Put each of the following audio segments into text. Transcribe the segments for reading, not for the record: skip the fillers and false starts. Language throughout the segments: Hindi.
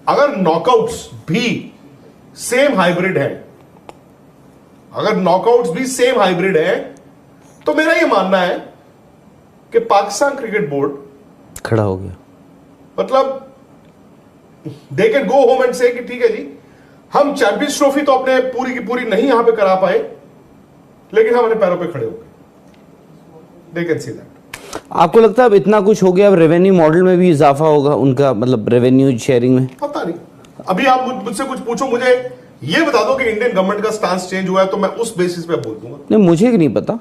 अगर नॉकआउट्स भी सेम हाइब्रिड है, तो मेरा ये मानना है कि पाकिस्तान क्रिकेट बोर्ड खड़ा हो गया। मतलब they can go home and से कि ठीक है जी, हम चैंपियंस ट्रॉफी तो अपने पूरी की पूरी नहीं यहां पे करा पाए, लेकिन हम अपने पैरों पे खड़े हो गए। They can see that. आपको लगता है अब इतना कुछ हो गया, अब रेवेन्यू मॉडल में भी इजाफा होगा उनका, मतलब रेवेन्यू शेयरिंग में? पता नहीं, अभी आप मुझसे कुछ पूछो, मुझे ये बता दो कि इंडियन गवर्नमेंट का स्टांस चेंज हुआ है, तो मैं उस बेसिस पे बोल दूंगा। नहीं, मुझे नहीं पता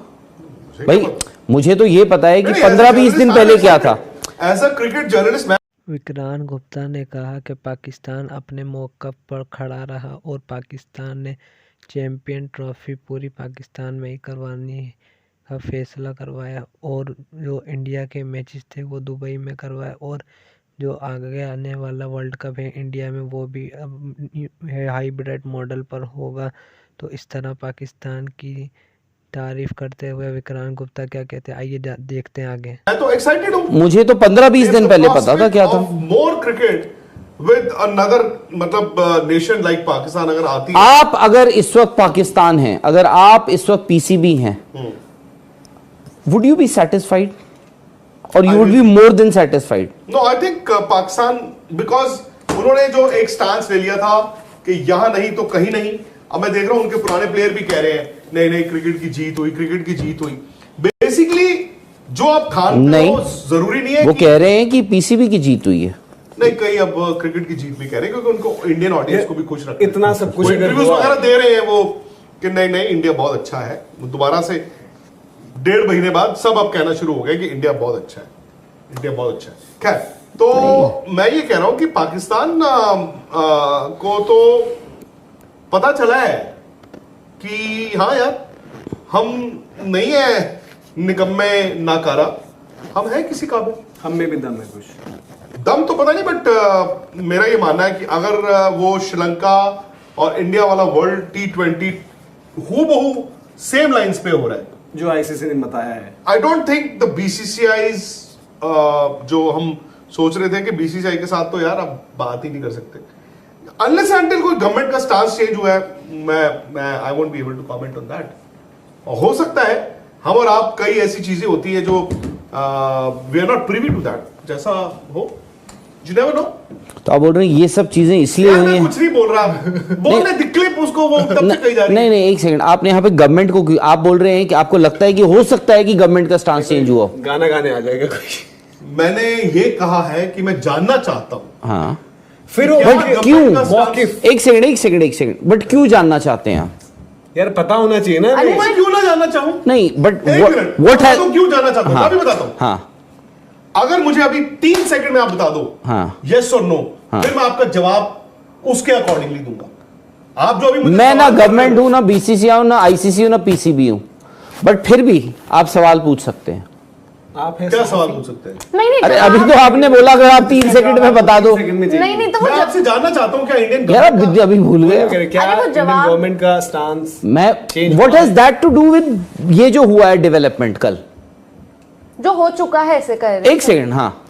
भाई, मुझे तो ये पता है कि 15-20 दिन पहले क्या था। As a cricket journalist Vikrant Gupta ने कहा कि पाकिस्तान अपने मौक़िफ़ पर खड़ा रहा और पाकिस्तान ने चैंपियन ट्रॉफी पूरी पाकिस्तान में ही करवाने का फैसला करवाया, और जो इंडिया के मैचेस थे वो दुबई में करवाए, और जो आगे आने वाला वर्ल्ड कप है इंडिया में वो भी अब हाइब्रिड मॉडल पर होगा। तो इस तरह पाकिस्तान की तारीफ करते हुए विक्रांत गुप्ता क्या कहते हैं, आइए देखते हैं आगे। मैं तो एक्साइटेड हूं। मुझे तो 15-20 दिन पहले पता था क्या था। मोर क्रिकेट विद अनदर मतलब नेशन लाइक पाकिस्तान अगर आती है। आप अगर इस वक्त पाकिस्तान हैं, अगर आप इस वक्त पीसीबी हैं, वुड यू बी सेटिस्फाइड और you would be more than satisfied? No, I think Pakistan, because उन्होंने जो एक स्टांस ले लिया था कि यहां नहीं तो कहीं नहीं। अब मैं देख रहा हूं उनके पुराने प्लेयर भी कह रहे हैं नहीं नहीं क्रिकेट की जीत हुई, क्रिकेट की जीत हुई। बेसिकली जो आप खानते हो जरूरी नहीं है, वो कह रहे हैं कि पीसीबी की जीत हुई है। नहीं, कई अब क्रिकेट की जीत भी कह रहे हैं, क्योंकि उनको इंडियन ऑडियंस को भी खुश रखना है। इतना सब कुछ इंटरव्यूज वगैरह दे रहे हैं वो कि नहीं नहीं इंडिया बहुत अच्छा है। दोबारा से 1.5 महीने बाद सब अब कहना शुरू हो गए कि इंडिया बहुत अच्छा है, इंडिया बहुत अच्छा है। खैर, तो मैं ये कह रहा हूं कि पाकिस्तान को तो पता चला है कि हाँ यार, हम नहीं है निकम्मे नाकारा, हम है किसी काबिल। हम में भी दम है कुछ, दम तो पता नहीं, बट मेरा ये मानना है कि अगर वो श्रीलंका और इंडिया वाला वर्ल्ड T20 हूबहू सेम लाइंस पे हो रहा है जो आईसीसी ने बताया है, I don't think the BCCI's जो हम सोच रहे थे कि BCCI के साथ तो यार अब बात ही नहीं कर सकते अनलेस अंटिल कोई गवर्नमेंट का स्टांस चेंज हुआ है। मैं I won't be able to comment on that. हो सकता है हम और आप, कई ऐसी चीजें होती है जो we are not privy to that, जैसा हो, यू नेवर नो। तो आप बोल रहे हैं ये सब चीजें इसलिए हुई हैं? कुछ नहीं बोल रहा, बोलने द क्लिप उसको वो तब से कही जा रही है। नहीं, एक सेकंड, आपने यहाँ पे गवर्नमेंट को, आप बोल रहे हैं कि आपको लगता है कि हो सकता है कि गवर्नमेंट का स्टांस चेंज हुआ? गाना गाने आ जाएगा कोई। मैंने ये कहा है कि मैं जानना चाहता हूँ। हाँ, फिर बट क्यों? मौकिफ, एक सेकंड, बट क्यों जानना चाहते हैं आप? यार पता होना चाहिए ना। मैं क्यों ना जानना चाहूं? नहीं, बट व्हाट है, क्यों जानना चाहता हूं? हाँ, मैं भी बताता हूं। हाँ, अगर मुझे अभी 3 सेकंड में आप बता दो हाँ, यस और नो, हाँ, फिर मैं आपका जवाब उसके अकॉर्डिंगली दूंगा। आप जो अभी मुझे मैं ना गवर्नमेंट हूं, ना BCCI हूं, ना ICC हूं, ना PCB हूं, बट फिर भी आप सवाल पूछ सकते हैं। आप है क्या सवाल पूछ सकते हैं? नहीं, अरे अभी तो आपने बोला अगर आप 3 सेकंड में बता दो। नहीं तो मैं आपसे जानना चाहता हूं क्या इंडियन यार आप अभी भूल गए क्या इंडियन गवर्नमेंट का स्टांस। मैं what has that to do with ये जो हुआ है डेवलपमेंट कल, जो हो चुका है, ऐसे कह रहे। एक सेकंड, हाँ,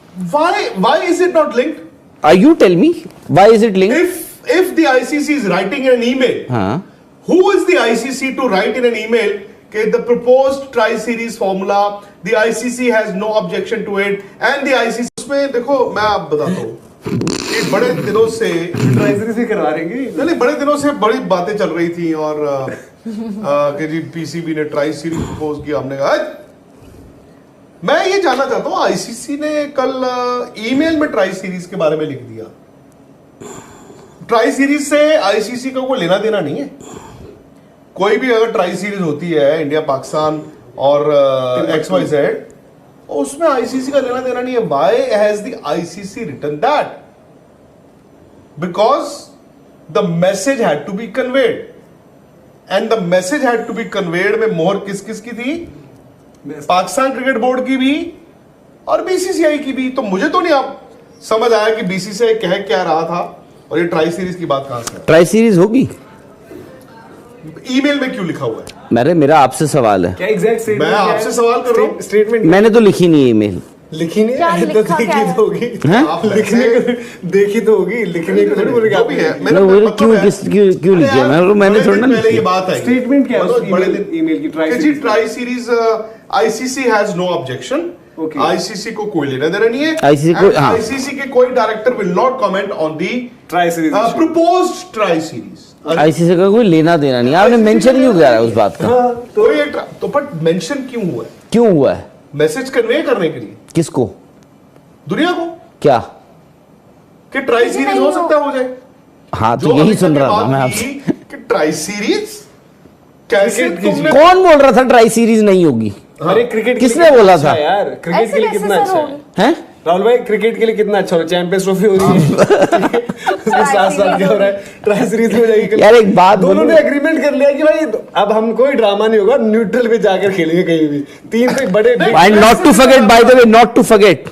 why is it not linked? You tell me why is it linked? If the ICC is writing in an email, हाँ, who is the ICC to write in an email कि the proposed tri-series formula, the ICC has no objection to it, and the ICC उसमें देखो, मैं आप बताता हूँ कि बड़े दिनों से ट्राई से करवा रहेंगे। नहीं, बड़े दिनों से बड़ी बातें चल रही थी और कि जी PCB ने ट्राई सीरीज प्रपोज किया, हमने कहा मैं ये जानना चाहता हूँ ICC ने कल ईमेल में ट्राई सीरीज के बारे में लिख दिया। ट्राई सीरीज से ICC का कोई लेना देना नहीं है। कोई भी अगर ट्राई सीरीज होती है इंडिया पाकिस्तान और XYZ, उसमें ICC का लेना देना नहीं है। Why has the ICC written that? Because the message had to be conveyed, and the message had to be conveyed में मोहर किस किस की थी? पाकिस्तान क्रिकेट बोर्ड की भी और BCCI की भी। तो मुझे तो नहीं आप समझ आया कि BCCI कह क्या रहा था और ये ट्राई सीरीज की बात कहां से? ट्राई सीरीज होगी, ईमेल में क्यों लिखा हुआ है? मेरा आपसे सवाल है। क्या एग्जैक्ट मैं आपसे सवाल कर रहा हूं। स्टेटमेंट मैंने तो लिखी नहीं है ईमेल। लिखी नहीं क्या है तो लिखा क्या देखी है? तो होगी। हैं? आप लिखने लगते को देखी तो होगी, लिखने को थोड़ी बोलेगा। जो भी है मतलब वो क्यों लिखी है? मैंने थोड़ा ना पहले ये लिखी। बात आई Statement क्या है मनोज, उस बड़े email- दिन email की, ट्राई कि जी series? Tri series ICC has no objection. Okay. ICC को कोई लेना देना नहीं है। ICC को- हाँ। आईसीसी के कोई director will not comment on the tri series proposed try series. ICC का कोई लेना देना नहीं, आपने मेंशन क्यों किया है उस बात का? हाँ, तो ये तो बट मेंशन क्यों हुआ है? क्यों हुआ है? मैसेज कन्वे करने के लिए किसको? दुनिया को क्या? कि ट्राई सीरीज नहीं हो हो। सकता है, हो जाए। हाँ तो जो यही अभी सुन तक रहा था बात मैं की आपसे। कि ट्राई सीरीज कैसे तुमने कौन बोल रहा था ट्राई सीरीज नहीं होगी? अरे क्रिकेट किसने बोला था? यार क्रिकेट ऐसे के लिए कैसे कितना सर अच्छा है होगी? हैं? राहुल भाई, क्रिकेट के लिए कितना अच्छा हो रहा है, चैंपियंस ट्रॉफी हो रही है उसके साथ साथ क्या हो रहा है, ट्राई सीरीज हो जाएगी। यार एक बात दोनों बोलूं? ने एग्रीमेंट कर लिया कि भाई अब हम कोई ड्रामा नहीं होगा, न्यूट्रल पे जाकर खेलेंगे कहीं भी। तीन तो बड़े and not to forget, by the way, not to forget,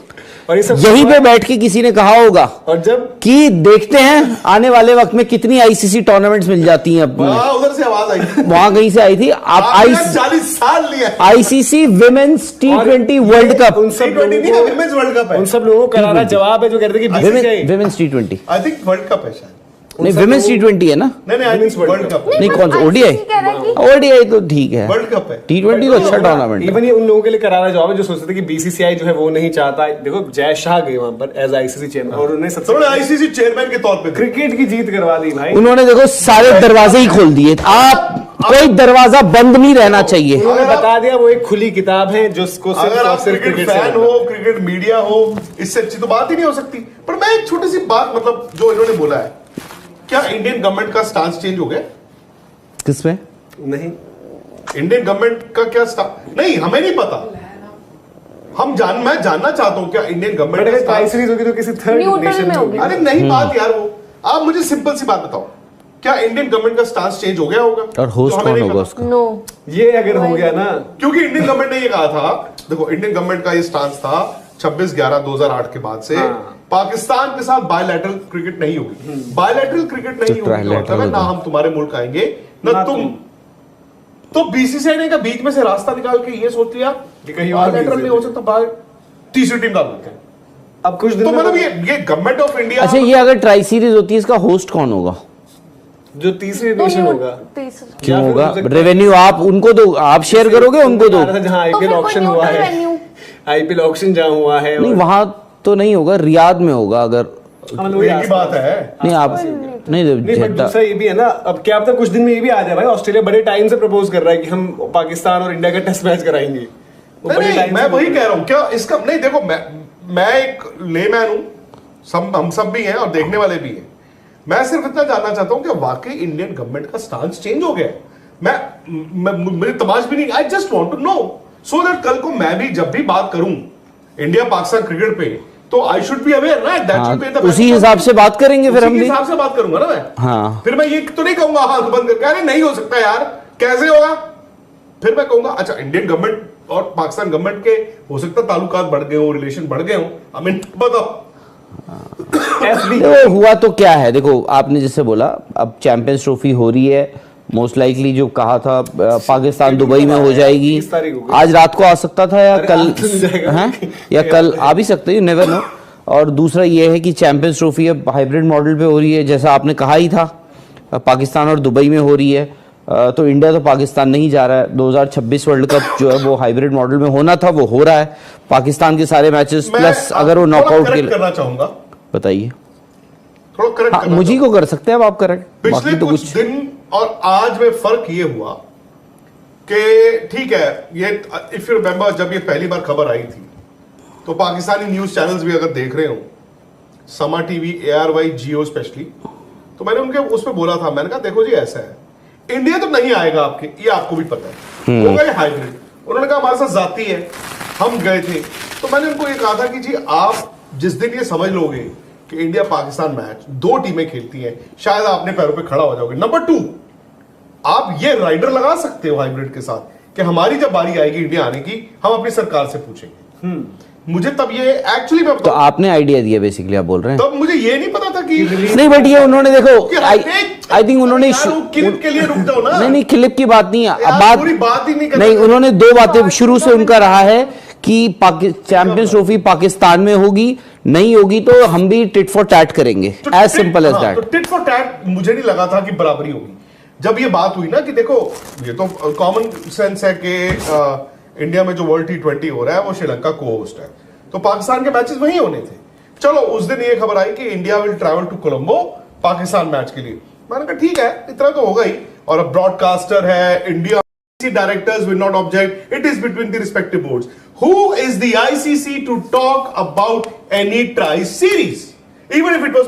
और ये सब यहीं पे बैठ के किसी ने कहा होगा और जब कि देखते हैं आने वाले वक्त में कितनी आईसीसी टूर्नामेंट्स मिल जाती हैं अपने। उधर से आवाज आई थी। वहां कहीं से आई थी। आप आपने 40 साल लिया है। ICC women's T20 world cup, उन सब T20 नहीं, लोगों women's world cup को है। उन सब लोगों को करारा जवाब है जो कहते हैं कि BCCI women's T20 I think world cup है शायद। नहीं, विमेन्स T20 है ना? नहीं नहीं, I think World world Cup। Cup नहीं, कौन सा? ICC ODI? कह रहा है कि ODI तो ठीक है, वर्ल्ड कप है। T20 तो अच्छा टूर्नामेंट है। इवन ये उन लोगों के लिए करारा जवाब है जो सोचते थे कि बीसीसीआई जो है वो नहीं चाहता। देखो जय शाह गए वहां पर एज आईसीसी चेयरमैन और उन्होंने सबसे थोड़ा आईसीसी चेयरमैन के तौर पे थे। क्रिकेट की जीत करवा दी भाई। उन्होंने देखो सारे दरवाजे ही खोल दिए। आप कोई दरवाजा बंद नहीं रहना चाहिए। उन्होंने बता दिया वो एक खुली किताब है जो उसको सिर्फ अगर और आप सिर्फ क्रिकेट से फैन मतलब हो, क्रिकेट मीडिया हो, इससे अच्छी तो बात ही नहीं हो सकती। पर मैं एक छोटी सी बात, मतलब जो इन्होंने बोला है, क्या इंडियन गवर्नमेंट का स्टांस चेंज हो गया? किसमें? नहीं। इंडियन गवर्नमेंट का क्या स्टांस? नहीं, हमें नहीं पता। मैं जानना चाहता हूं क्या इंडियन बट गवर्नमेंट अगर का ट्राई स्टांस? सीरीज होगी तो किसी थर्ड Neutral नेशन में में होगी। होगी। अरे नहीं बात यार, वो आप मुझे सिंपल सी बात बताओ, क्या इंडियन गवर्नमेंट का स्टांस चेंज हो गया होगा? और होस्ट जो हमें कौन नहीं होगा पता। उसका? नो। ये अगर हो गया ना, क्योंकि इंडियन गवर्नमेंट ने ये कहा था, देखो इंडियन गवर्नमेंट का ये स्टांस था 26/11/2008 के बाद से हाँ। पाकिस्तान के साथ बायलैटरल क्रिकेट नहीं होगी। बायलैटरल क्रिकेट नहीं होगी trilateral मतलब है, ना होगा। हम तुम्हारे मुल्क आएंगे ना ना तुम। तुम। तो बीसीसीआई ने का बीच में से रास्ता निकाल के ये सोच लिया कि कहीं और बायलैटरल नहीं हो सकता, बाहर तीसरी टीम डाल देते हैं। अब कुछ दिन तो में मतलब ये गवर्नमेंट ऑफ इंडिया। अच्छा, ये अगर ट्राई सीरीज होती है, इसका होस्ट कौन होगा? जो तीसरी तो नेशन होगा तीसरा क्यों या फिर होगा? हो सकता है- रेवेन्यू आप उनको दो, आप शेयर करोगे उनको दो? जहां तो आईपीएल फिर कोई ऑक्शन हुआ न्यूट्रल है, वेन्यू। आईपीएल ऑक्शन जहां हुआ है नहीं, और- वहां तो नहीं होगा, रियाद में होगा। अगर हाँ, मतलब तो वही एक ही बात है। नहीं आप नहीं नहीं, बट जेद्दा- दूसरा ये भी है ना, अब क्या पता कुछ दिन में ये भी आ जाए भाई। ऑस्ट्रेलिया बड़े टाइम से प्रपोज कर रहा है कि हम पाकिस्तान और इंडिया का टेस्ट मैच कराएंगे। वो बड़े नहीं, टाइम मैं से वही बोल कह रहा हूं, क्या इसका नहीं, देखो मैं एक लेमैन हूं, हम सब भी हैं और देखने वाले भी हैं। मैं सिर्फ इतना जानना चाहता हूं कि वाकई इंडियन गवर्नमेंट का स्टांस चेंज हो गया है। मेरी तमाश भी नहीं, I just want to know so that कल को मैं भी जब भी बात करूं इंडिया पाकिस्तान क्रिकेट पे, तो आई शुड बी अवेयर ना, दैट हाँ, शुड बी द उसी हिसाब से बात करेंगे फिर उसी हम के भी। हिसाब से बात करूंगा ना मैं। हाँ। फिर मैं ये तो नहीं कहूंगा हाथ बंद करके अरे नहीं हो सकता यार, कैसे होगा? फिर मैं कहूंगा अच्छा इंडियन गवर्नमेंट और पाकिस्तान गवर्नमेंट के हो सकता है ताल्लुकात बढ़ गए हो, रिलेशन बढ़ गए हो। आई मीन बताओ। एसबी देखो हुआ तो क्या है, देखो आपने जैसे बोला अब चैंपियंस ट्रॉफी हो रही है, मोस्ट लाइकली जो कहा था पाकिस्तान दुबई में हो जाएगी, 30 तारीख को। आज रात को आ सकता था या अरे कल, आज तो नहीं जाएगा। हैं? या कल आ भी सकते, यू नेवर नो। और दूसरा ये है कि चैंपियंस ट्रॉफी अब हाइब्रिड मॉडल पे हो रही है, जैसा आपने कहा ही था, पाकिस्तान और दुबई में हो रही है। तो इंडिया तो पाकिस्तान नहीं जा रहा है। 2026 वर्ल्ड कप जो है वो हाइब्रिड मॉडल में होना था, वो हो रहा है। पाकिस्तान के सारे मैचेस मैं प्लस अगर वो थोड़ा नॉकआउट के correct लिए, करना चाहूंगा, बताइए। थोड़ा करेक्ट हाँ, करना मुझी को कर सकते हैं अब आप करेक्ट, पिछले बाकी तो कुछ कुछ दिन और आज में फर्क ये हुआ कि ठीक है, ये इफ यू रिमेंबर जब ये पहली बार खबर आई थी तो पाकिस्तानी न्यूज चैनल्स भी अगर देख रहे हो, समा टीवी, ARY, जियो स्पेशली, तो मैंने उनके उसमें बोला था, मैंने कहा देखो जी ऐसा है, इंडिया तो नहीं आएगा आपके, ये आपको भी पता है, होगा ये हाइब्रिड। उन्होंने कहा हमारे साथ जाती है, हम गए थे, तो मैंने उनको ये कहा था कि जी आप जिस दिन ये समझ लोगे कि इंडिया पाकिस्तान मैच 2 टीमें खेलती हैं, शायद आप अपने पैरों पे खड़ा हो जाओगे। नंबर 2, आप ये राइडर लगा सकते हो हाइब्रिड के साथ कि हमारी जब बारी आएगी इंडिया आने की, हम अपनी सरकार से पूछेंगे। मुझे तब ये एक्चुअली मैं तो बताऊं, आपने आइडिया दिया बेसिकली, आप बोल रहे हैं। तब मुझे ये नहीं पता था कि नहीं बट ये उन्होंने देखो, आई थिंक उन्होंने क्लिप के लिए रुक जाओ ना। नहीं क्लिप की बात नहीं है, अब यार, बात पूरी बात ही नहीं करते। नहीं, उन्होंने 2 बातें शुरू से उनका रहा है कि चैंपियंस ट्रॉफी पाकिस्तान में होगी, नहीं होगी तो हम भी टिट फॉर टैट करेंगे, एज सिंपल एज तो दैट। टिट फॉर टैट मुझे नहीं लगा था कि बराबरी होगी। जब ये बात हुई ना कि देखो, ये तो कॉमन सेंस है कि इंडिया में जो वर्ल्ड T20 हो रहा है वो श्रीलंका को होस्ट है, तो पाकिस्तान के मैचेस वहीं होने थे। चलो उस दिन ये खबर आई कि India will travel to Colombo Pakistan match के लिए। मैंने कहा ठीक है, इतना तो होगा ही, और अब ब्रॉडकास्टर है India, directors will not object. It is between the respective boards. Who is the ICC to talk about any tri-series? Even if it was